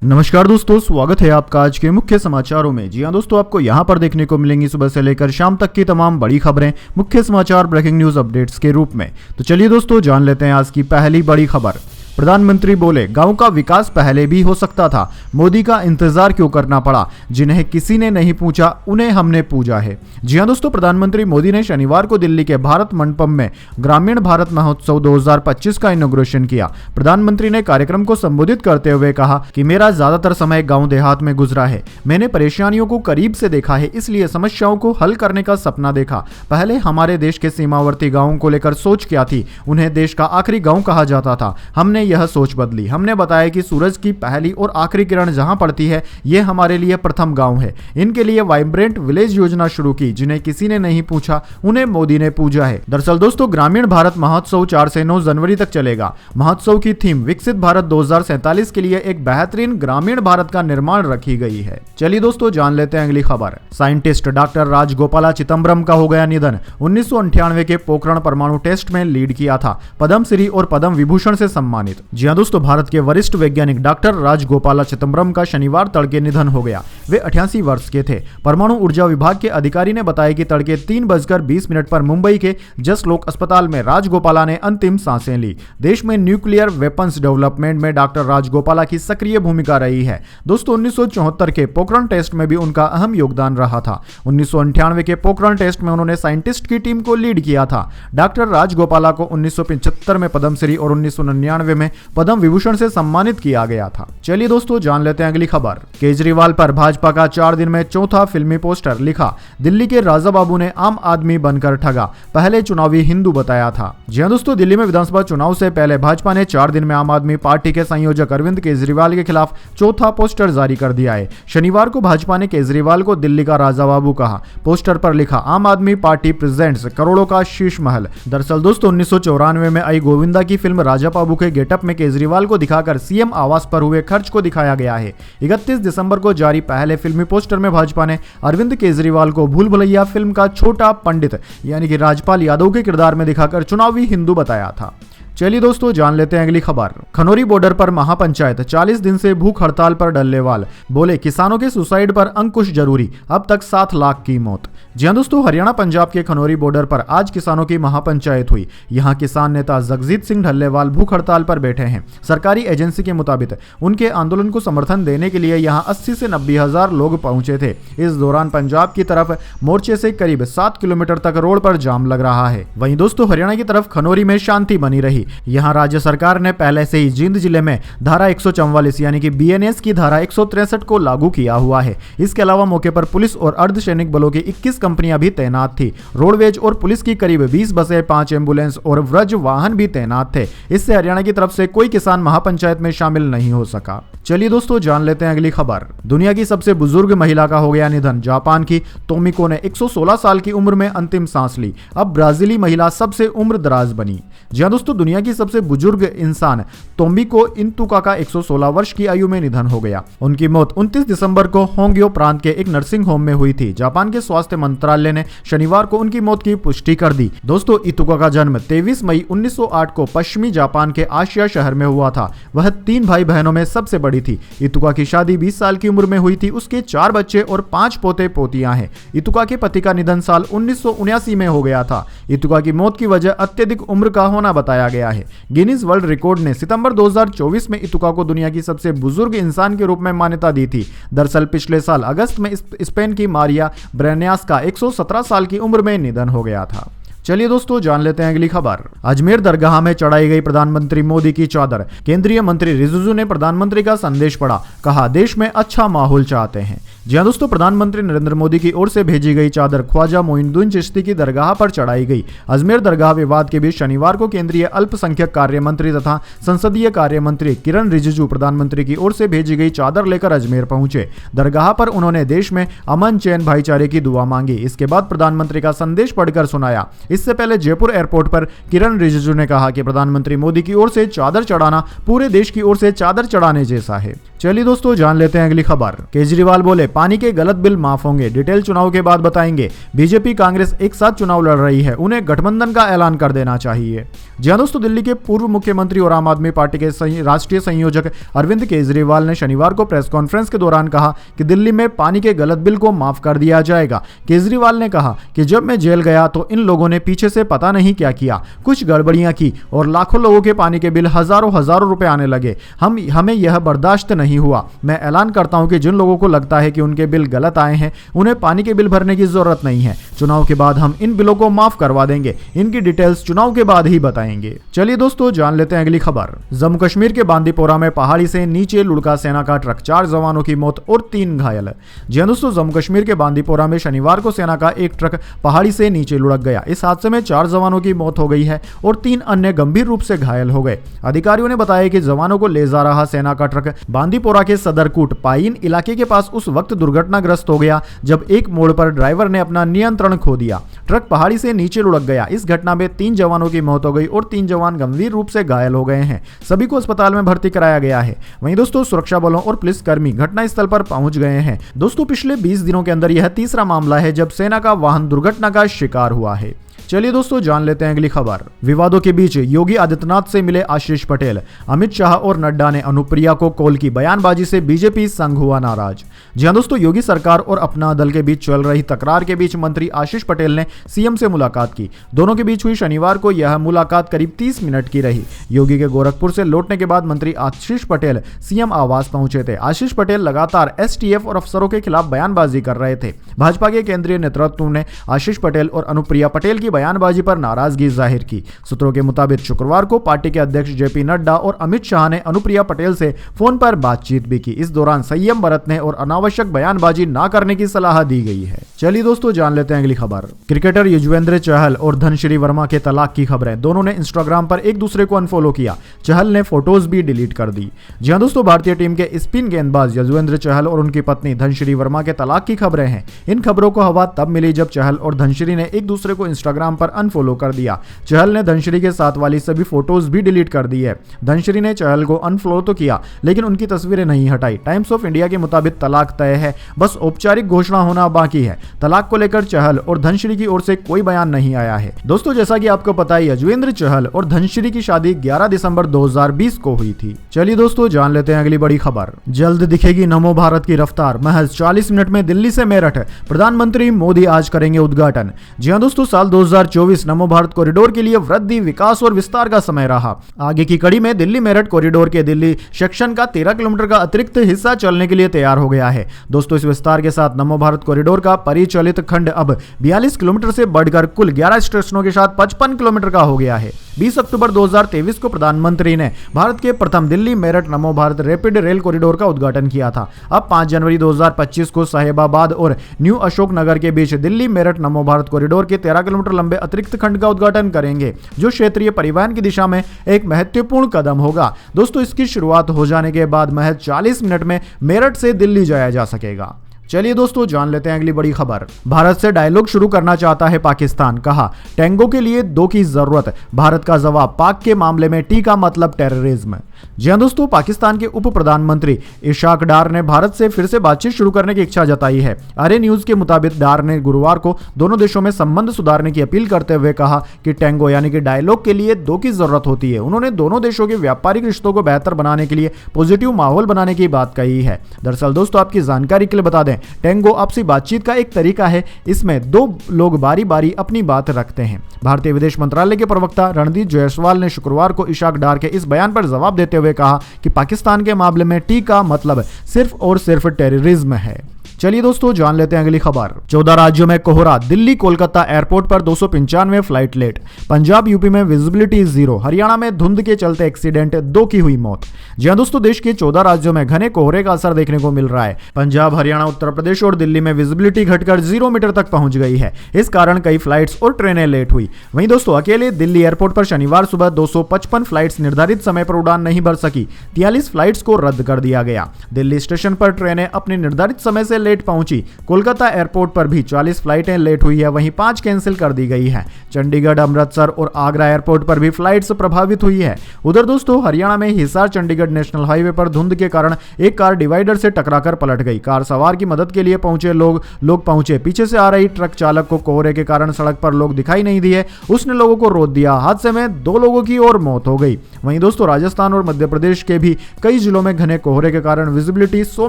नमस्कार दोस्तों, स्वागत है आपका आज के मुख्य समाचारों में। जी हां दोस्तों, आपको यहां पर देखने को मिलेंगी सुबह से लेकर शाम तक की तमाम बड़ी खबरें मुख्य समाचार ब्रेकिंग न्यूज अपडेट्स के रूप में। तो चलिए दोस्तों, जान लेते हैं आज की पहली बड़ी खबर। प्रधानमंत्री बोले, गांव का विकास पहले भी हो सकता था, मोदी का इंतजार क्यों करना पड़ा? जिन्हें किसी ने नहीं पूछा उन्हें हमने पूजा है। जी हां दोस्तों, प्रधानमंत्री मोदी ने शनिवार को दिल्ली के भारत मंडपम में ग्रामीण भारत महोत्सव 2025 का इनॉग्रेशन किया। प्रधानमंत्री ने कार्यक्रम को संबोधित करते हुए कहा कि मेरा ज्यादातर समय गांव देहात में गुजरा है। मैंने परेशानियों को करीब से देखा है, इसलिए समस्याओं को हल करने का सपना देखा। पहले हमारे देश के सीमावर्ती गांवों को लेकर सोच क्या थी? उन्हें देश का आखिरी गांव कहा जाता था। हमने यह सोच बदली। हमने बताया कि सूरज की पहली और आखिरी किरण जहां पड़ती है, यह हमारे लिए प्रथम गांव है। इनके लिए वाइब्रेंट विलेज योजना शुरू की। जिन्हें किसी ने नहीं पूछा उन्हें मोदी ने पूजा है। दरअसल दोस्तों, ग्रामीण भारत महोत्सव 4 से 9 जनवरी तक चलेगा। महोत्सव की थीम विकसित भारत 2047 के लिए एक बेहतरीन ग्रामीण भारत का निर्माण रखी गई है। चलिए दोस्तों, जान लेते हैं अगली खबर। साइंटिस्ट डॉक्टर राजगोपाला चिदम्बरम का हो गया निधन। 1998 के पोखरण परमाणु टेस्ट में लीड किया था। पद्मश्री और पद्म विभूषण से सम्मानित। जी हां दोस्तों, भारत के वरिष्ठ वैज्ञानिक डॉक्टर राजगोपाला चिदम्बरम का शनिवार तड़के निधन हो गया। वे 88 वर्ष के थे। परमाणु ऊर्जा विभाग के अधिकारी ने बताया कि तड़के 3:20 पर मुंबई के जसलोक अस्पताल में राजगोपाला ने अंतिम सांसें ली। देश में न्यूक्लियर वेपन्स डेवलपमेंट में डॉक्टर राजगोपाला की सक्रिय भूमिका रही है। दोस्तों, 1974 के पोखरण टेस्ट में भी उनका अहम योगदान रहा था। 1998 के पोखरण टेस्ट में उन्होंने साइंटिस्ट की टीम को लीड किया था। डॉक्टर राजगोपाला को 1975 में पद्मश्री और 1999 में पद्म विभूषण से सम्मानित किया गया था। चलिए दोस्तों, जान लेते हैं अगली खबर। केजरीवाल पर भाजपा का 4 दिन में चौथा फिल्मी पोस्टर। लिखा, दिल्ली के राजा बाबू ने आम आदमी बनकर ठगा, पहले चुनावी हिंदू बताया था। जी हां दोस्तों, दिल्ली में विधानसभा चुनाव से पहले भाजपा ने 4 दिन में आम आदमी पार्टी के संयोजक अरविंद केजरीवाल के खिलाफ चौथा पोस्टर जारी कर दिया है। शनिवार को भाजपा ने केजरीवाल को दिल्ली का राजा बाबू कहा। पोस्टर पर लिखा, आम आदमी पार्टी प्रेजेंट्स करोड़ों का शीश महल। दरअसल दोस्तों, 1994 में आई गोविंदा की फिल्म राजा बाबू के गेटअप में केजरीवाल को दिखाकर सीएम आवास पर हुए खर्च को दिखाया गया है। 31 दिसंबर को जारी पहले फिल्मी पोस्टर में भाजपा ने अरविंद केजरीवाल को भूल भुलैया फिल्म का छोटा पंडित यानी कि राजपाल यादव के किरदार में दिखाकर चुनावी हिंदू बताया था। चलिए दोस्तों, जान लेते हैं अगली खबर। खनौरी बॉर्डर पर महापंचायत, 40 दिन से भूख हड़ताल पर डल्लेवाल। बोले, किसानों के सुसाइड पर अंकुश जरूरी, अब तक 7 लाख की मौत। जी हां दोस्तों, हरियाणा पंजाब के खनौरी बॉर्डर पर आज किसानों की महापंचायत हुई। यहां किसान नेता जगजीत सिंह डल्लेवाल भूख हड़ताल पर बैठे हैं। सरकारी एजेंसी के मुताबिक उनके आंदोलन को समर्थन देने के लिए यहां 80 से 90 हजार लोग पहुंचे थे। इस दौरान पंजाब की तरफ मोर्चे से करीब 7 किलोमीटर तक रोड पर जाम लग रहा है। वहीं दोस्तों, हरियाणा की तरफ खनौरी में शांति बनी रही। यहां राज्य सरकार ने पहले से ही जींद जिले में धारा 144 यानी कि बीएनएस की धारा 163 को लागू किया हुआ है। इसके अलावा मौके पर पुलिस और अर्धसैनिक बलों की 21 कंपनियां भी तैनात थी। रोडवेज और पुलिस की करीब 20 बसें, 5 एम्बुलेंस और व्रज वाहन भी तैनात थे। इससे हरियाणा की तरफ से कोई किसान महापंचायत में शामिल नहीं हो सका। चलिए दोस्तों, जान लेते हैं अगली खबर। दुनिया की सबसे बुजुर्ग महिला का हो गया निधन। जापान की तोमिको ने 116 साल की उम्र में अंतिम सांस ली। अब ब्राजीली महिला सबसे उम्र दराज बनी। जी हां दोस्तों, दुनिया की सबसे बुजुर्ग इंसान तोमिको इन्तुका का 116 वर्ष की आयु में निधन हो गया। उनकी मौत 29 दिसंबर को होंग्यो प्रांत के एक नर्सिंग होम में हुई थी। जापान के स्वास्थ्य मंत्रालय ने शनिवार को उनकी मौत की पुष्टि कर दी। दोस्तों, इतुका का जन्म 23 मई 1908 को पश्चिमी जापान के आशिया शहर में हुआ था। वह 3 भाई बहनों में सबसे बड़ी थी। इतुका की शादी 20 साल की उम्र में हुई थी। उसके 4 बच्चे और 5 पोते पोतियां हैं। इतुका के पति का निधन साल 1979 में हो गया था। इतुका की मौत की वजह अत्यधिक उम्र का होना बताया गया है। गिनीज वर्ल्ड रिकॉर्ड ने सितंबर 2024 में इतुका को दुनिया की सबसे बुजुर्ग इंसान के रूप में मान्यता दी थी। दरअसल पिछले साल अगस्त में स्पेन की मारिया ब्रेनियास का 117 साल की उम्र में निधन हो गया था। चलिए दोस्तों, जान लेते हैं अगली खबर। अजमेर दरगाह में चढ़ाई गई प्रधानमंत्री मोदी की चादर। केंद्रीय मंत्री रिजिजू ने प्रधानमंत्री का संदेश पढ़ा। कहा, देश में अच्छा माहौल चाहते हैं। जी हां दोस्तों, प्रधानमंत्री नरेंद्र मोदी की ओर से भेजी गई चादर ख्वाजा मोइनुद्दीन चिश्ती की दरगाह पर चढ़ाई गई। अजमेर दरगाह विवाद के बीच शनिवार को केंद्रीय अल्पसंख्यक कार्य मंत्री तथा संसदीय कार्य मंत्री किरण रिजिजू प्रधानमंत्री की ओर से भेजी गई चादर लेकर अजमेर पहुंचे। दरगाह पर उन्होंने देश में अमन, चैन, भाईचारे की दुआ मांगी। इसके बाद प्रधानमंत्री का संदेश पढ़कर सुनाया। इससे पहले जयपुर एयरपोर्ट पर किरण रिजिजू ने कहा कि प्रधानमंत्री मोदी की ओर से चादर चढ़ाना पूरे देश की ओर से चादर चढ़ाने जैसा है। चलिए दोस्तों, जान लेते हैं अगली खबर। केजरीवाल बोले पानी के गलत बिल माफ होंगे, डिटेल चुनाव के बाद बताएंगे। बीजेपी कांग्रेस एक साथ चुनाव लड़ रही है, उन्हें गठबंधन का ऐलान कर देना चाहिए। जी हां दोस्तों, दिल्ली के पूर्व मुख्यमंत्री और आम आदमी पार्टी के राष्ट्रीय संयोजक अरविंद केजरीवाल ने शनिवार को प्रेस कॉन्फ्रेंस के दौरान कहा कि दिल्ली में पानी के गलत बिल को माफ कर दिया जाएगा। केजरीवाल ने कहा कि जब मैं जेल गया तो इन लोगों ने पीछे से पता नहीं क्या किया, कुछ गड़बड़ियां की और लाखों लोगों के पानी के बिल हजारों रुपए आने लगे। हमें यह बर्दाश्त नहीं हुआ। मैं ऐलान करता हूं कि जिन लोगों को लगता है कि उनके बिल गलत आए हैं, उन्हें पानी के बिल भरने की जरूरत नहीं है। चुनाव के बाद हम इन बिलों को माफ करवा देंगे। इनकी डिटेल्स चुनाव के बाद ही बताएंगे। चलिए दोस्तों, जान लेते हैं अगली खबर। जम्मू कश्मीर के बांदीपोरा में पहाड़ी से नीचे लुढ़का सेना का ट्रक, 4 जवानों की मौत और 3 घायल। जी हां दोस्तों, जम्मू कश्मीर के बांदीपोरा में शनिवार को सेना का एक ट्रक पहाड़ी से नीचे लुढ़क गया। इस हादसे में 4 जवानों की मौत हो गई है और 3 अन्य गंभीर रूप से घायल हो गए। अधिकारियों ने बताया कि जवानों को ले जा रहा सेना का ट्रक बांदीपोरा के सदरकूट पाइन इलाके के पास उस वक्त दुर्घटनाग्रस्त हो गया जब एक मोड़ पर ड्राइवर ने अपना नियंत्रण खो दिया। ट्रक पहाड़ी से नीचे लुढ़क गया। इस घटना में 3 जवानों की मौत हो गई और 3 जवान गंभीर रूप से घायल हो गए हैं। सभी को अस्पताल में भर्ती कराया गया है। वहीं दोस्तों, सुरक्षा बलों और पुलिसकर्मी घटनास्थल पर पहुंच गए हैं। दोस्तों, पिछले 20 दिनों के अंदर यह तीसरा मामला है जब सेना का वाहन दुर्घटना का शिकार हुआ है। चलिए दोस्तों, जान लेते हैं अगली खबर। विवादों के बीच योगी आदित्यनाथ से मिले आशीष पटेल। अमित शाह और नड्डा ने अनुप्रिया को कॉल की, बयानबाजी से बीजेपी संघ हुआ नाराज। जी हां दोस्तों, योगी सरकार और अपना दल के बीच चल रही तकरार के बीच मंत्री आशीष पटेल ने सीएम से मुलाकात की। दोनों के बीच हुई शनिवार को यह मुलाकात करीब 30 मिनट की रही। योगी के गोरखपुर से लौटने के बाद मंत्री आशीष पटेल सीएम आवास पहुंचे थे। आशीष पटेल लगातार एसटीएफ और अफसरों के खिलाफ बयानबाजी कर रहे थे। भाजपा के केंद्रीय नेतृत्व ने आशीष पटेल और अनुप्रिया पटेल की बयानबाजी पर नाराजगी जाहिर की। सूत्रों के मुताबिक शुक्रवार को पार्टी के अध्यक्ष जेपी नड्डा और अमित शाह ने अनुप्रिया पटेल से फोन पर बातचीत भी की। इस दौरान संयम बरतने और अनावश्यक बयानबाजी न करने की सलाह दी गई है। चलिए दोस्तों, जान लेते हैं अगली खबर। क्रिकेटर युजवेंद्र चहल और धनश्री वर्मा के तलाक की खबरें। दोनों ने इंस्टाग्राम पर एक दूसरे को अनफॉलो किया। चहल ने फोटोज भी डिलीट कर दी। जी हां दोस्तों, भारतीय टीम के स्पिन गेंदबाज युजवेंद्र चहल और उनकी पत्नी धनश्री वर्मा के तलाक की खबरें हैं। इन खबरों को हवा तब मिली जब चहल और धनश्री ने एक दूसरे को इंस्टाग्राम पर अनफॉलो कर दिया। चहल ने धनश्री के साथ वाली सभी फोटोज भी डिलीट कर दी है। धनश्री ने चहल को अनफॉलो तो किया, लेकिन उनकी तस्वीरें नहीं हटाई। टाइम्स ऑफ इंडिया के मुताबिक तलाक तय है, बस औपचारिक घोषणा होना बाकी है। तलाक को लेकर चहल और धनश्री की ओर से कोई बयान नहीं आया है। दोस्तों, जैसा कि आपको पता है, युजवेंद्र चहल और धनश्री की शादी 11 दिसंबर 2020 को हुई थी। चलिए दोस्तों, जान लेते हैं अगली बड़ी खबर। जल्द दिखेगी नमो भारत की रफ्तार, महज 40 मिनट में दिल्ली से मेरठ, प्रधानमंत्री मोदी आज करेंगे उद्घाटन। जी हां दोस्तों, साल 2024 नमो भारत कॉरिडोर के लिए वृद्धि, विकास और विस्तार का समय रहा। आगे की कड़ी में दिल्ली मेरठ कॉरिडोर के दिल्ली सेक्शन का 13 किलोमीटर का अतिरिक्त हिस्सा चलने के लिए तैयार हो गया है। दोस्तों, इस विस्तार के साथ नमो भारत कॉरिडोर का परिचालित खंड अब 42 किलोमीटर से बढ़कर कुल 11 स्टेशनों के साथ 55 किलोमीटर का हो गया है। 20 अक्टूबर 2023 को प्रधानमंत्री ने भारत के प्रथम दिल्ली मेरठ नमो भारत रैपिड रेल कॉरिडोर का उद्घाटन किया था। अब 5 जनवरी 2025 को साहिबाबाद और न्यू अशोक नगर के बीच दिल्ली मेरठ नमो भारत कॉरिडोर के 13 किलोमीटर लंबे अतिरिक्त खंड का उद्घाटन करेंगे, जो क्षेत्रीय परिवहन की दिशा में एक महत्वपूर्ण कदम होगा। दोस्तों, इसकी शुरुआत हो जाने के बाद महज 40 मिनट में मेरठ से दिल्ली जाया जा सकेगा। चलिए दोस्तों, जान लेते हैं अगली बड़ी खबर। भारत से डायलॉग शुरू करना चाहता है पाकिस्तान, कहा टैंगो के लिए 2 की जरूरत। भारत का जवाब, पाक के मामले में टी का मतलब टेररिज्म। जी हां दोस्तों, पाकिस्तान के उप प्रधानमंत्री इशाक डार ने भारत से फिर से बातचीत शुरू करने की इच्छा जताई है। आर्य न्यूज के मुताबिक डार ने गुरुवार को दोनों देशों में संबंध सुधारने की अपील करते हुए कहा कि टैंगो यानी कि डायलॉग के लिए 2 की जरूरत होती है। उन्होंने दोनों देशों के व्यापारिक रिश्तों को बेहतर बनाने के लिए पॉजिटिव माहौल बनाने की बात कही है। दरअसल दोस्तों, आपकी जानकारी के लिए बता दें, टैंगो आपसी बातचीत का एक तरीका है। इसमें 2 लोग बारी बारी अपनी बात रखते हैं। भारतीय विदेश मंत्रालय के प्रवक्ता रणदीप जायसवाल ने शुक्रवार को इशाक डार के इस बयान पर जवाब देते हुए कहा कि पाकिस्तान के मामले में टी का मतलब सिर्फ और सिर्फ टेररिज्म है। चलिए दोस्तों, जान लेते हैं अगली खबर। 14 राज्यों में कोहरा, दिल्ली कोलकाता एयरपोर्ट पर 295 फ्लाइट लेट। पंजाब यूपी में विजिबिलिटी 0। हरियाणा में धुंध के चलते एक्सीडेंट, 2 की हुई मौत। जी हां दोस्तों, देश के 14 राज्यों में घने कोहरे का असर देखने को मिल रहा है। पंजाब, हरियाणा, उत्तर प्रदेश और दिल्ली में विजिबिलिटी घटकर 0 मीटर तक पहुंच गई है। इस कारण कई फ्लाइट्स और ट्रेनें लेट हुई। वहीं दोस्तों, अकेले दिल्ली एयरपोर्ट पर शनिवार सुबह 255 फ्लाइट्स निर्धारित समय पर उड़ान नहीं भर सकी। 43 फ्लाइट्स को रद्द कर दिया गया। दिल्ली स्टेशन पर ट्रेनें अपने निर्धारित समय से लेट पहुंची। कोलकाता एयरपोर्ट पर भी 40 फ्लाइटें लेट हुई है, वहीं 5 कैंसिल कर दी गई है। चंडीगढ़, अमृतसर और आगरा एयरपोर्ट पर भी फ्लाइट्स प्रभावित हुई है। उधर दोस्तों हरियाणा में हिसार चंडीगढ़ नेशनल हाईवे पर धुंध के कारण एक कार डिवाइडर से टकराकर पलट गई। कार सवार की मदद के लिए पहुंचे लोग पहुंचे। पीछे से आ रही ट्रक चालक को कोहरे के कारण सड़क पर लोग दिखाई नहीं दिए, उसने लोगों को रोक दिया। हादसे में 2 लोगों की और मौत हो गई। वहीं दोस्तों राजस्थान और मध्य प्रदेश के भी कई जिलों में घने कोहरे के कारण विजिबिलिटी 100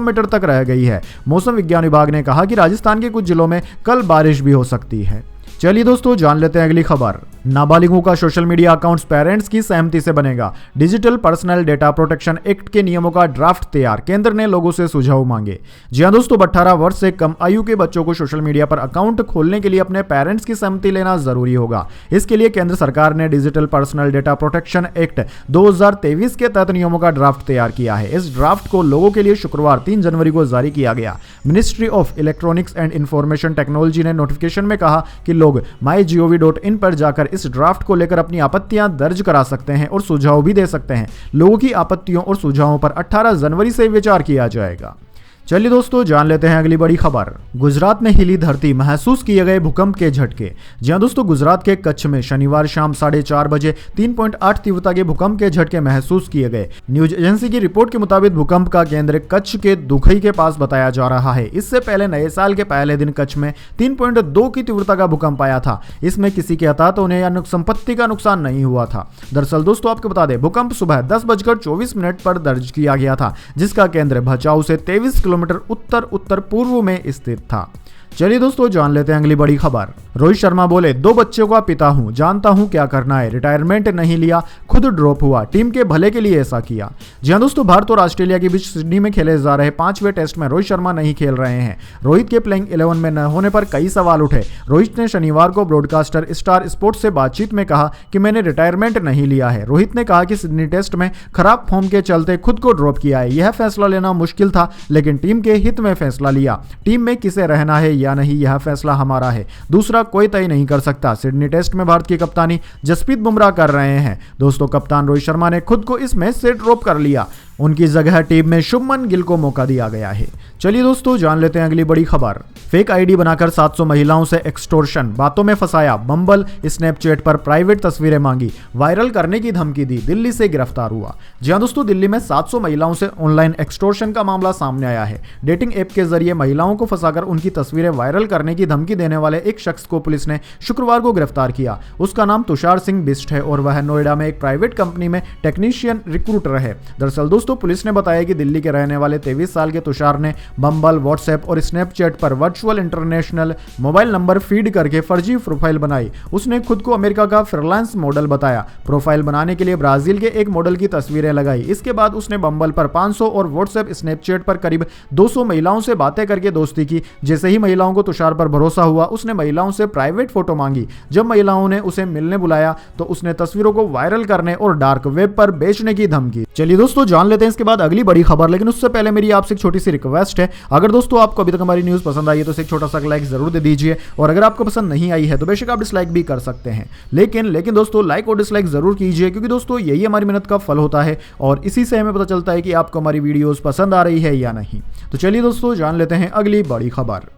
मीटर तक रह गई है। मौसम विज्ञान विभाग ने कहा कि राजस्थान के कुछ जिलों में कल बारिश भी हो सकती है। चलिए दोस्तों जान लेते हैं अगली खबर। नाबालिगों का सोशल मीडिया अकाउंट्स पेरेंट्स की सहमति से बनेगा। Digital personal data protection act के नियमों का ड्राफ्ट तैयार, केंद्र ने लोगों से सुझाव मांगे। जी हां दोस्तों, 18 वर्ष से कम आयु के बच्चों को सोशल मीडिया पर अकाउंट खोलने के लिए अपने पेरेंट्स की सहमति लेना जरूरी होगा। इसके लिए केंद्र सरकार ने digital personal data protection act 2023 के तहत नियमों का ड्राफ्ट तैयार किया है। इस ड्राफ्ट को लोगों के लिए शुक्रवार 3 जनवरी को जारी किया गया। Ministry of electronics and information technology ने नोटिफिकेशन में कहा कि लोग mygov.in पर जाकर इस ड्राफ्ट को लेकर अपनी आपत्तियां दर्ज करा सकते हैं और सुझाव भी दे सकते हैं। लोगों की आपत्तियों और सुझावों पर 18 जनवरी से विचार किया जाएगा। चलिए दोस्तों जान लेते हैं अगली बड़ी खबर। गुजरात में हिली धरती, महसूस किए गए भूकंप के झटके। जी हां दोस्तों, गुजरात के कच्छ में शनिवार शाम 4:30 बजे 3.8 तीव्रता के भूकंप के झटके महसूस किए गए। न्यूज एजेंसी की रिपोर्ट के मुताबिक भूकंप का केंद्र कच्छ के दुखई के पास बताया जा रहा है। इससे पहले नए साल के पहले दिन कच्छ में 3.2 की तीव्रता का भूकंप आया था। इसमें किसी के हताहत होने या संपत्ति का नुकसान नहीं हुआ था। दरअसल दोस्तों आपको बता दें, भूकंप सुबह 10:24 पर दर्ज किया गया था, जिसका केंद्र भचाऊ से 23 किलोमीटर उत्तर पूर्व में स्थित था। चलिए दोस्तों जान लेते हैं अगली बड़ी खबर। रोहित शर्मा बोले, 2 बच्चों का पिता हूं, जानता हूं क्या करना है। रिटायरमेंट नहीं लिया, खुद ड्रॉप हुआ, टीम के भले के लिए ऐसा किया। जी हां दोस्तों, भारत और ऑस्ट्रेलिया के बीच सिडनी में खेले जा रहे 5वें टेस्ट में रोहित शर्मा नहीं खेल रहे हैं। रोहित के प्लेइंग 11 में न होने पर कई सवाल उठे। रोहित ने शनिवार को ब्रॉडकास्टर स्टार स्पोर्ट्स से बातचीत में कहा कि मैंने रिटायरमेंट नहीं लिया है। रोहित ने कहा कि सिडनी टेस्ट में खराब फॉर्म के चलते खुद को ड्रॉप किया है। यह फैसला लेना मुश्किल था, लेकिन टीम के हित में फैसला लिया। टीम में किसे रहना है या नहीं, यह फैसला हमारा है, दूसरा कोई तय नहीं कर सकता। सिडनी टेस्ट में भारत की कप्तानी जसप्रीत बुमराह कर रहे हैं। दोस्तों कप्तान रोहित शर्मा ने खुद को इस मैच से ड्रॉप कर लिया। उनकी जगह टीम में शुभमन गिल को मौका दिया गया है। चलिए दोस्तों जान लेते हैं अगली बड़ी खबर। फेक आईडी बनाकर 700 महिलाओं से एक्सटॉर्शन, बातों में फंसाया। बम्बल, स्नैपचैट पर प्राइवेट तस्वीरें मांगी, वायरल करने की धमकी दी, दिल्ली से गिरफ्तार हुआ। जी हां दोस्तों, दिल्ली में 700 महिलाओं से ऑनलाइन एक्सटॉर्शन का मामला सामने आया है। डेटिंग ऐप के जरिए महिलाओं को फंसाकर उनकी तस्वीरें वायरल करने की धमकी देने वाले एक शख्स को पुलिस ने शुक्रवार को गिरफ्तार किया। उसका नाम तुषार सिंह बिस्ट है और वह नोएडा में एक प्राइवेट कंपनी में टेक्नीशियन रिक्रूटर है। दरअसल दोस्तों पुलिस ने बताया कि दिल्ली के रहने वाले 23 साल के तुषार ने बम्बल, व्हाट्सएप और स्नैपचैट पर virtual international mobile number feed करके फर्जी प्रोफाइल बनाई। उसने खुद को अमेरिका का फ्रीलांस मॉडल बताया। प्रोफाइल बनाने के लिए ब्राजील के एक मॉडल की तस्वीरें लगाई। इसके बाद उसने बम्बल पर 500 और व्हाट्सएप स्नैपचैट पर करीब 200 महिलाओं से बातें करके दोस्ती की। जैसे ही महिलाओं को तुषार पर भरोसा हुआ, उसने महिलाओं से प्राइवेट फोटो मांगी। जब महिलाओं ने उसे मिलने बुलाया तो उसने तस्वीरों को वायरल करने और डार्क वेब पर बेचने की धमकी। चलिए दोस्तों जान लेते हैं इसके बाद अगली बड़ी खबर, लेकिन उससे पहले मेरी आपसे एक छोटी सी रिक्वेस्ट है। अगर दोस्तों आपको अभी तक हमारी न्यूज़ पसंद आई है तो इसे एक छोटा सा लाइक जरूर दे दीजिए, और अगर आपको पसंद नहीं आई है तो बेशक आप डिसलाइक भी कर सकते हैं, लेकिन दोस्तों लाइक और डिसलाइक जरूर कीजिए, क्योंकि दोस्तों यही हमारी मेहनत का फल होता है और इसी से हमें पता चलता है कि आपको हमारी वीडियोस पसंद आ रही है या नहीं। तो चलिए दोस्तों जान लेते हैं अगली बड़ी खबर।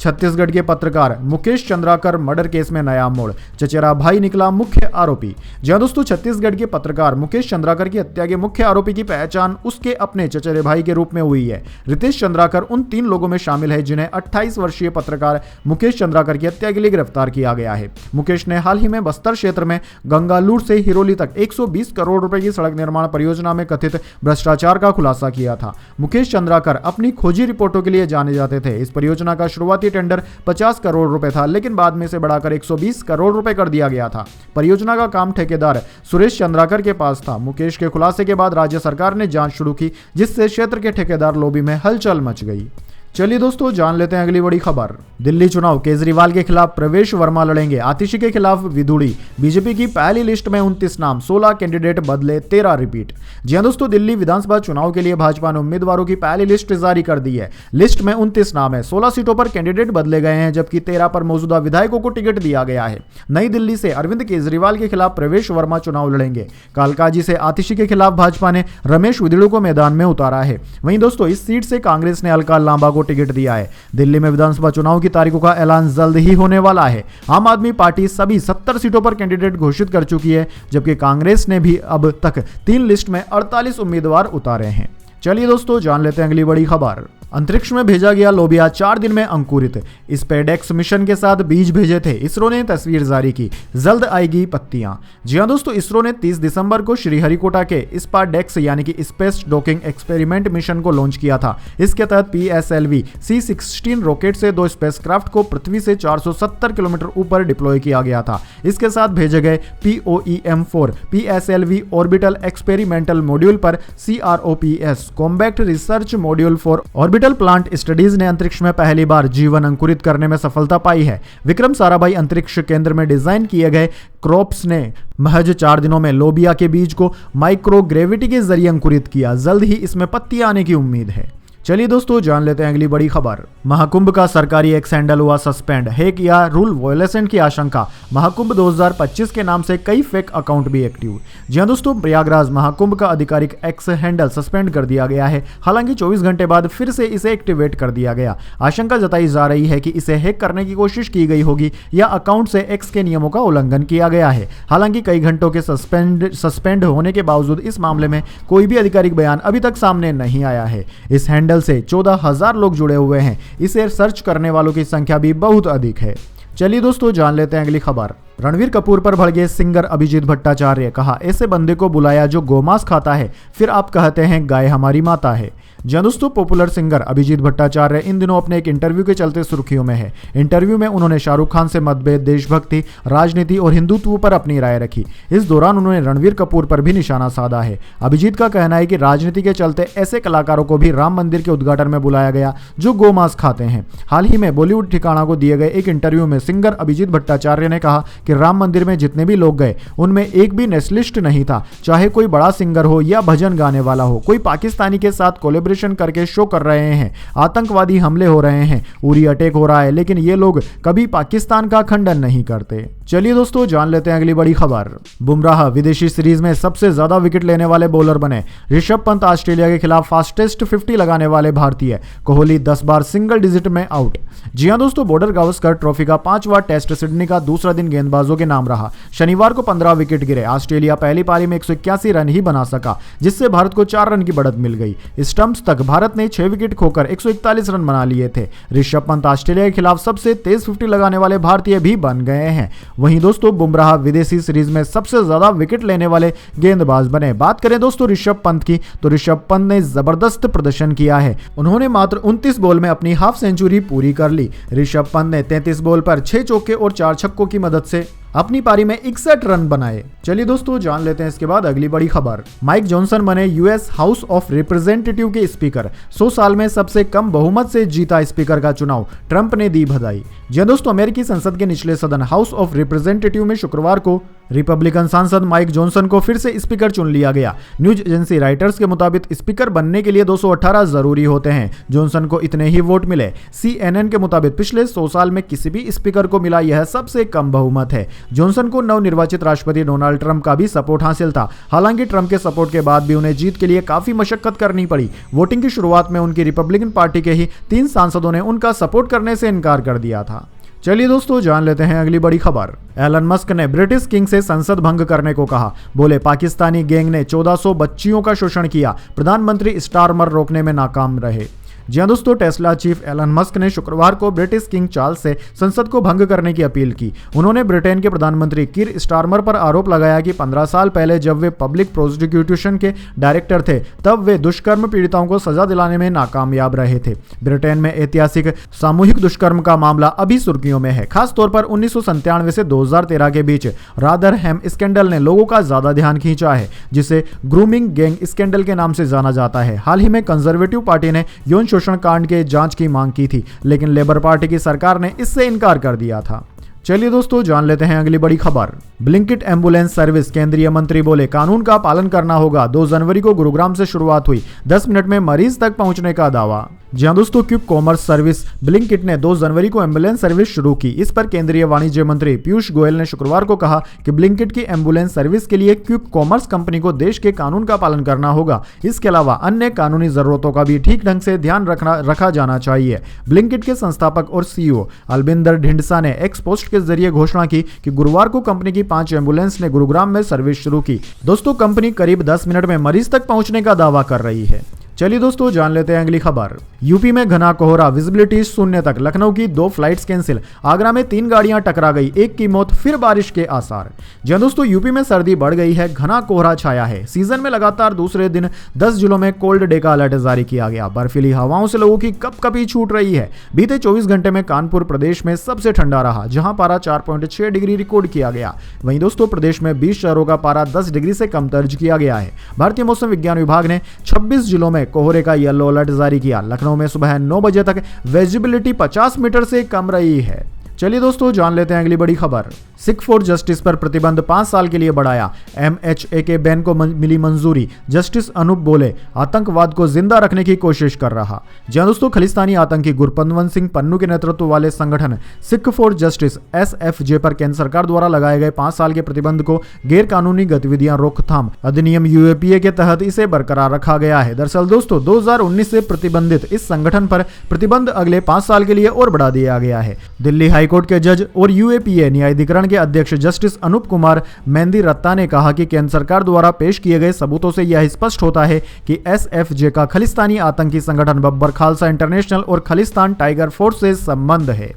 छत्तीसगढ़ के पत्रकार मुकेश चंद्राकर मर्डर केस में नया मोड़, चचेरा भाई निकला मुख्य आरोपी। जी हां दोस्तों, छत्तीसगढ़ के पत्रकार मुकेश चंद्राकर की हत्या के मुख्य आरोपी की पहचान उसके अपने चचेरे भाई के रूप में हुई है। रितेश चंद्राकर उन 3 लोगों में शामिल है जिन्हें 28 वर्षीय पत्रकार मुकेश चंद्राकर की हत्या के लिए गिरफ्तार किया गया है। मुकेश ने हाल ही में बस्तर क्षेत्र में गंगालूर से हिरोली तक 120 करोड़ रुपए की सड़क निर्माण परियोजना में कथित भ्रष्टाचार का खुलासा किया था। मुकेश चंद्राकर अपनी खोजी रिपोर्टों के लिए जाने जाते थे। इस परियोजना का शुरुआती टेंडर 50 करोड़ रुपए था, लेकिन बाद में इसे बढ़ाकर 120 करोड़ रुपए कर दिया गया था। परियोजना का काम ठेकेदार सुरेश चंद्राकर के पास था। मुकेश के खुलासे के बाद राज्य सरकार ने जांच शुरू की, जिससे क्षेत्र के ठेकेदार लॉबी में हलचल मच गई। चलिए दोस्तों जान लेते हैं अगली बड़ी खबर। दिल्ली चुनाव, केजरीवाल के खिलाफ प्रवेश वर्मा लड़ेंगे, आतिशी के खिलाफ विधुड़ी। बीजेपी की पहली लिस्ट में 29 नाम, 16 कैंडिडेट बदले, 13 रिपीट। जी हां दोस्तों, दिल्ली विधानसभा चुनाव के लिए भाजपा ने उम्मीदवारों की पहली लिस्ट जारी कर दी है। लिस्ट में 29 नाम है, 16 सीटों पर कैंडिडेट बदले गए हैं, जबकि 13 पर मौजूदा विधायकों को टिकट दिया गया है। नई दिल्ली से अरविंद केजरीवाल के खिलाफ प्रवेश वर्मा चुनाव लड़ेंगे। कालकाजी से आतिशी के खिलाफ भाजपा ने रमेश विधुड़ी को मैदान में उतारा है। वहीं दोस्तों, इस सीट से कांग्रेस ने अलका लांबा को टिकट दिया है। दिल्ली में विधानसभा चुनाव की तारीखों का ऐलान जल्द ही होने वाला है। आम आदमी पार्टी सभी 70 सीटों पर कैंडिडेट घोषित कर चुकी है, जबकि कांग्रेस ने भी अब तक 3 लिस्ट में 48 उम्मीदवार उतारे हैं। चलिए दोस्तों, जान लेते हैं अगली बड़ी खबर। अंतरिक्ष में भेजा गया लोबिया 4 दिन में अंकुरित। स्पेसएक्स मिशन के साथ बीज भेजे थे। इसरो ने तस्वीर जारी की, जल्द आएगी पत्तियां। जी हां दोस्तों, इसरो ने 30 दिसंबर को श्रीहरिकोटा के स्पाडेक्स यानी कि स्पेस डॉकिंग एक्सपेरिमेंट मिशन को लॉन्च किया था। इसके तहत PSLV C-16 रॉकेट से 2 स्पेसक्राफ्ट को पृथ्वी से 470 किलोमीटर ऊपर डिप्लॉय किया गया था। इसके साथ भेजे गए POEM-4 PSLV orbital experimental module पर CROPS combat research module for orbital plant studies ने अंतरिक्ष में पहली बार जीवन अंकुरित करने में सफलता पाई है। विक्रम साराभाई अंतरिक्ष केंद्र में डिजाइन किए गए क्रॉप्स ने महज 4 दिनों में लोबिया के बीज को माइक्रोग्रेविटी के जरिए अंकुरित किया। जल्द ही इसमें पत्तियां आने की उम्मीद है। चलिए दोस्तों, जान लेते हैं अगली बड़ी खबर। महाकुंभ का सरकारी एक्स हैंडल हुआ सस्पेंड, हैक या रूल वायलेशन की आशंका। महाकुंभ 2025 के नाम से कई फेक अकाउंट भी एक्टिव। जी हां दोस्तों, प्रयागराज महाकुंभ का आधिकारिक एक्स हैंडल सस्पेंड कर दिया गया है। हालांकि 24 घंटे बाद फिर से इसे एक्टिवेट कर दिया गया। आशंका जताई जा रही है कि इसे हैक करने की कोशिश की गई होगी या अकाउंट से एक्स के नियमों का उल्लंघन किया गया है। हालांकि कई घंटों के सस्पेंड होने के बावजूद इस मामले में कोई भी आधिकारिक बयान अभी तक सामने नहीं आया है। इस हैंडल से 14,000 लोग जुड़े हुए हैं। इसे सर्च करने वालों की संख्या भी बहुत अधिक है। चलिए दोस्तों, जान लेते हैं अगली खबर। रणवीर कपूर पर भड़के सिंगर अभिजीत भट्टाचार्य, कहा ऐसे बंदे को बुलाया जो गोमांस खाता है, फिर आप कहते हैं गाय हमारी माता है। जी दोस्तों, पॉपुलर सिंगर अभिजीत भट्टाचार्य इन दिनों अपने एक इंटरव्यू के चलते सुर्खियों में है। इंटरव्यू में उन्होंने शाहरुख खान से मतभेद, देशभक्ति, राजनीति और हिंदुत्व पर अपनी राय रखी। इस दौरान उन्होंने रणवीर कपूर पर भी निशाना साधा है। अभिजीत का कहना है कि राजनीति के चलते ऐसे कलाकारों को भी राम मंदिर के उद्घाटन में बुलाया गया जो गोमांस खाते हैं। हाल ही में बॉलीवुड ठिकाना को दिए गए एक इंटरव्यू में सिंगर अभिजीत भट्टाचार्य ने कहा कि राम मंदिर में जितने भी लोग गए उनमें एक भी नेशनलिस्ट नहीं था, चाहे कोई बड़ा सिंगर हो या भजन गाने वाला हो। कोई पाकिस्तानी के साथ कोलैबोरेशन करके शो कर रहे हैं, आतंकवादी हमले हो रहे हैं, उरी अटैक हो रहा है, लेकिन ये लोग कभी पाकिस्तान का खंडन नहीं करते। चलिए दोस्तों, जान लेते हैं अगली बड़ी खबर। बुमराह विदेशी सीरीज में सबसे ज्यादा विकेट लेने वाले बॉलर बने। ऋषभ पंत ऑस्ट्रेलिया के खिलाफ फास्टेस्ट 50 लगाने वाले भारतीय। कोहली 10 बार सिंगल डिजिट में आउट। जी हां दोस्तों, बॉर्डर गावस्कर ट्रॉफी का 5वां टेस्ट सिडनी का दूसरा दिन गेंदबाजों के नाम रहा। शनिवार को 15 विकेट गिरे। ऑस्ट्रेलिया पहली पारी में 181 रन ही बना सका, जिससे भारत को 4 रन की बढ़त मिल गई। स्टंप्स तक भारत ने 6 विकेट खोकर 141 रन बना लिए थे। ऋषभ पंत ऑस्ट्रेलिया के खिलाफ सबसे तेज 50 लगाने वाले भारतीय भी बन गए हैं। वहीं दोस्तों, बुमराह विदेशी सीरीज में सबसे ज्यादा विकेट लेने वाले गेंदबाज बने। बात करें दोस्तों ऋषभ पंत की, तो ऋषभ पंत ने जबरदस्त प्रदर्शन किया है। उन्होंने मात्र 29 बॉल में अपनी हाफ सेंचुरी पूरी कर ली। ऋषभ पंत ने 33 बॉल पर 6 चौके और 4 छक्कों की मदद से अपनी पारी में 61 रन बनाए। चलिए दोस्तों, जान लेते हैं इसके बाद अगली बड़ी खबर। माइक जॉनसन बने यूएस हाउस ऑफ रिप्रेजेंटेटिव के स्पीकर। 100 साल में सबसे कम बहुमत से जीता स्पीकर का चुनाव, ट्रंप ने दी बधाई। जी दोस्तों, अमेरिकी संसद के निचले सदन हाउस ऑफ रिप्रेजेंटेटिव में शुक्रवार को रिपब्लिकन सांसद माइक जॉनसन को फिर से स्पीकर चुन लिया गया। न्यूज एजेंसी राइटर्स के मुताबिक स्पीकर बनने के लिए 218 जरूरी होते हैं। जॉनसन को इतने ही वोट मिले। CNN के मुताबिक पिछले 100 साल में किसी भी स्पीकर को मिला यह सबसे कम बहुमत है। जॉनसन को नवनिर्वाचित राष्ट्रपति डोनाल्ड ट्रंप का भी सपोर्ट हासिल था। हालांकि ट्रंप के सपोर्ट के बाद भी उन्हें जीत के लिए काफी मशक्कत करनी पड़ी। वोटिंग की शुरुआत में उनकी रिपब्लिकन पार्टी के ही 3 सांसदों ने उनका सपोर्ट करने से इनकार कर दिया था। चलिए दोस्तों, जान लेते हैं अगली बड़ी खबर। एलन मस्क ने ब्रिटिश किंग से संसद भंग करने को कहा। बोले पाकिस्तानी गैंग ने 1400 बच्चियों का शोषण किया, प्रधानमंत्री स्टारमर रोकने में नाकाम रहे। जी हां दोस्तों, टेस्ला चीफ एलन मस्क ने शुक्रवार को ब्रिटिश किंग चार्ल्स से संसद को भंग करने की अपील की। उन्होंने ब्रिटेन के प्रधानमंत्री कीर स्टारमर पर आरोप लगाया कि 15 साल पहले जब वे पब्लिक प्रोसिक्यूशन के डायरेक्टर थे, तब वे दुष्कर्म पीड़िताओं को सजा दिलाने में नाकामयाब रहे थे। ब्रिटेन में ऐतिहासिक सामूहिक दुष्कर्म का मामला अभी सुर्खियों में है। खासतौर पर 1997 से 2013 के बीच रादरहैम स्कैंडल ने लोगों का ज्यादा ध्यान खींचा है, जिसे ग्रूमिंग गैंग स्कैंडल के नाम से जाना जाता है। हाल ही में कंजर्वेटिव पार्टी ने यौन शोषण कांड के जांच की मांग की थी, लेकिन लेबर पार्टी की सरकार ने इससे इनकार कर दिया था। चलिए दोस्तों जान लेते हैं अगली बड़ी खबर। ब्लिंकिट एम्बुलेंस सर्विस, केंद्रीय मंत्री बोले कानून का पालन करना होगा। 2 जनवरी को गुरुग्राम से शुरुआत हुई, 10 मिनट में मरीज तक पहुंचने का दावा। जी हां दोस्तों, क्विक कॉमर्स सर्विस ब्लिंकिट ने 2 जनवरी को एम्बुलेंस सर्विस शुरू की। इस पर केंद्रीय वाणिज्य मंत्री पीयूष गोयल ने शुक्रवार को कहा कि ब्लिंकिट की एम्बुलेंस सर्विस के लिए क्विक कॉमर्स कंपनी को देश के कानून का पालन करना होगा। इसके अलावा अन्य कानूनी जरूरतों का भी ठीक ढंग से ध्यान रखा जाना चाहिए। ब्लिंकिट के संस्थापक और सीईओ अलबिंदर ढिंडसा ने एक्स पोस्ट के जरिए घोषणा की कि गुरुवार को कंपनी की 5 एम्बुलेंस ने गुरुग्राम में सर्विस शुरू की। दोस्तों कंपनी करीब 10 मिनट में मरीज तक पहुंचने का दावा कर रही है। चलिए दोस्तों जान लेते हैं अगली खबर। यूपी में घना कोहरा, विजिबिलिटी 0 तक, लखनऊ की 2 फ्लाइट्स कैंसिल, आगरा में 3 गाड़ियां टकरा गई, 1 की मौत, फिर बारिश के आसार। जी हां दोस्तों, यूपी में सर्दी बढ़ गई है, घना कोहरा छाया है। सीजन में लगातार दूसरे दिन 10 जिलों में कोल्ड डे का अलर्ट जारी किया गया। बर्फीली हवाओं से लोगों की कपकपी छूट रही है। बीते 24 घंटे में कानपुर प्रदेश में सबसे ठंडा रहा, जहां पारा 4.6 डिग्री रिकॉर्ड किया गया। वहीं दोस्तों प्रदेश में 20 शहरों का पारा 10 डिग्री से कम दर्ज किया गया है। भारतीय मौसम विज्ञान विभाग ने 26 जिलों में कोहरे का येलो अलर्ट जारी किया। लखनऊ में सुबह 9 बजे तक विजिबिलिटी 50 मीटर से कम रही है। चलिए दोस्तों जान लेते हैं अगली बड़ी खबर। सिख फॉर जस्टिस पर प्रतिबंध 5 साल के लिए बढ़ाया, एमएचए के बैन को मिली मंजूरी। जस्टिस अनूप बोले आतंकवाद को जिंदा रखने की कोशिश कर रहा। जी दोस्तों, खलिस्तानी आतंकी गुरपतवंत सिंह पन्नू के नेतृत्व वाले संगठन सिख फॉर जस्टिस एसएफजे पर केंद्र सरकार द्वारा लगाए गए 5 साल के प्रतिबंध को गैर कानूनी गतिविधियां रोकथाम अधिनियम यूएपीए के तहत इसे बरकरार रखा गया है। दरअसल दोस्तों 2019 से प्रतिबंधित इस संगठन पर प्रतिबंध अगले 5 साल के लिए और बढ़ा दिया गया है। दिल्ली हाईकोर्ट के जज और यूएपीए न्यायाधिकरण के अध्यक्ष जस्टिस अनूप कुमार मेहंदी रत्ता ने कहा कि केंद्र सरकार द्वारा पेश किए गए सबूतों से यह स्पष्ट होता है कि एसएफजे का खलिस्तानी आतंकी संगठन बब्बर खालसा इंटरनेशनल और खलिस्तान टाइगर फोर्स से संबंध है।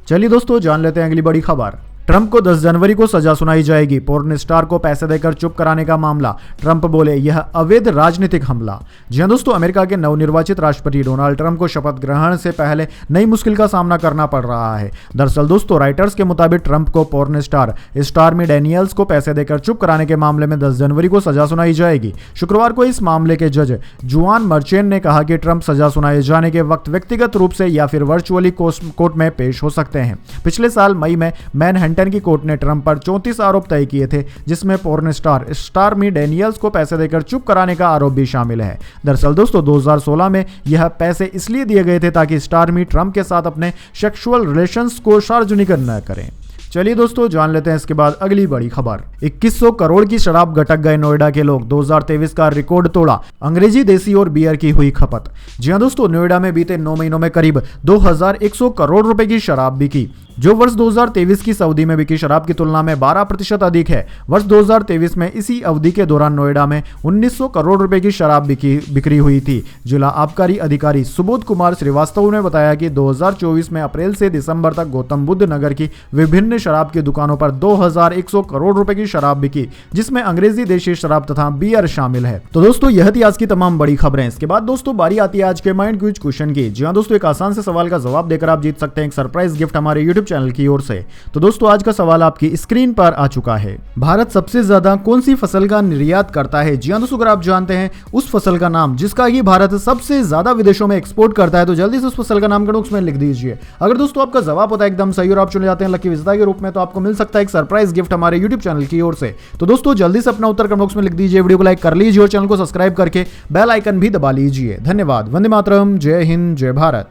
चलिए दोस्तों जान लेते हैं अगली बड़ी खबर। ट्रंप को 10 जनवरी को सजा सुनाई जाएगी, पोर्न स्टार को पैसे देकर चुप कराने का मामला। ट्रंप बोले यह अवैध राजनीतिक हमला। जी हां दोस्तों, अमेरिका के नवनिर्वाचित राष्ट्रपति डोनाल्ड ट्रंप को शपथ ग्रहण से पहले नई मुश्किल का सामना करना पड़ रहा है। दरअसल दोस्तों राइटर्स के मुताबिक ट्रंप को पोर्न स्टार स्टॉर्मी डैनियल्स को पैसे देकर चुप कराने के मामले में 10 जनवरी को सजा सुनाई जाएगी। शुक्रवार को इस मामले के जज जुआन मर्चेंट ने कहा कि ट्रंप सजा सुनाए जाने के वक्त व्यक्तिगत रूप से या फिर वर्चुअली कोर्ट में पेश हो सकते हैं। पिछले साल मई में मैनहट्टन की कोर्ट ने ट्रंप पर 34 आरोप तय किए थे, जिसमें पोर्न स्टार स्टॉर्मी डैनियल्स को पैसे देकर चुप कराने का आरोप भी शामिल है। दरअसल दोस्तों 2016 में यह पैसे इसलिए दिए गए थे ताकि स्टॉर्मी ट्रंप के साथ अपने सेक्सुअल रिलेशंस को सार्वजनिक न करें। चलिए दोस्तों जान लेते हैं इसके बाद अगली बड़ी खबर। 2100 करोड़ की शराब गटक गए नोएडा के लोग, 2023 का रिकॉर्ड तोड़ा। अंग्रेजी, देसी और बियर की हुई खपत। जी हां दोस्तों, नोएडा में बीते 9 महीनों में करीब 2100 करोड़ रुपए की शराब बिकी, जो वर्ष 2023 की अवधि में बिकी शराब की तुलना में 12% अधिक है। वर्ष 2023 में इसी अवधि के दौरान नोएडा में 1900 करोड़ रुपए की शराब बिक्री हुई थी। जिला आबकारी अधिकारी सुबोध कुमार श्रीवास्तव ने बताया कि 2024 में अप्रैल से दिसंबर तक गौतम बुद्ध नगर की विभिन्न शराब की दुकानों पर 2100 करोड़ रुपए की शराब बिकी, जिसमें अंग्रेजी, देशी शराब तथा बियर शामिल है। तो दोस्तों यह थी आज की तमाम बड़ी खबरें। इसके बाद दोस्तों बारी आती है आज के माइंड क्विज क्वेश्चन की। जी हां दोस्तों, एक आसान से सवाल का जवाब देकर आप जीत सकते हैं एक सरप्राइज गिफ्ट हमारे यूट्यूब चैनल की ओर से। तो दोस्तों आज का सवाल आपकी स्क्रीन पर आ चुका है। भारत सबसे ज्यादा कौन सी फसल का निर्यात करता है? जी हां दोस्तों, अगर आप जानते हैं उस फसल का नाम जिसका कि भारत सबसे ज्यादा विदेशों में एक्सपोर्ट करता है, तो जल्दी से उस फसल का नाम कमेंट में लिख दीजिए। अगर दोस्तों आपका जवाब होता है एकदम सही और आप चुने जाते हैं लकी विजेता के रूप में, तो आपको मिल सकता है एक सरप्राइज गिफ्ट हमारे यूट्यूब चैनल की ओर से। तो दोस्तों जल्दी से अपना उत्तर कमेंट बॉक्स में लिख दीजिए, वीडियो को लाइक कर लीजिए और चैनल को सब्सक्राइब करके बेल आइकन भी दबा लीजिए। धन्यवाद। वंदे मातरम। जय हिंद, जय भारत।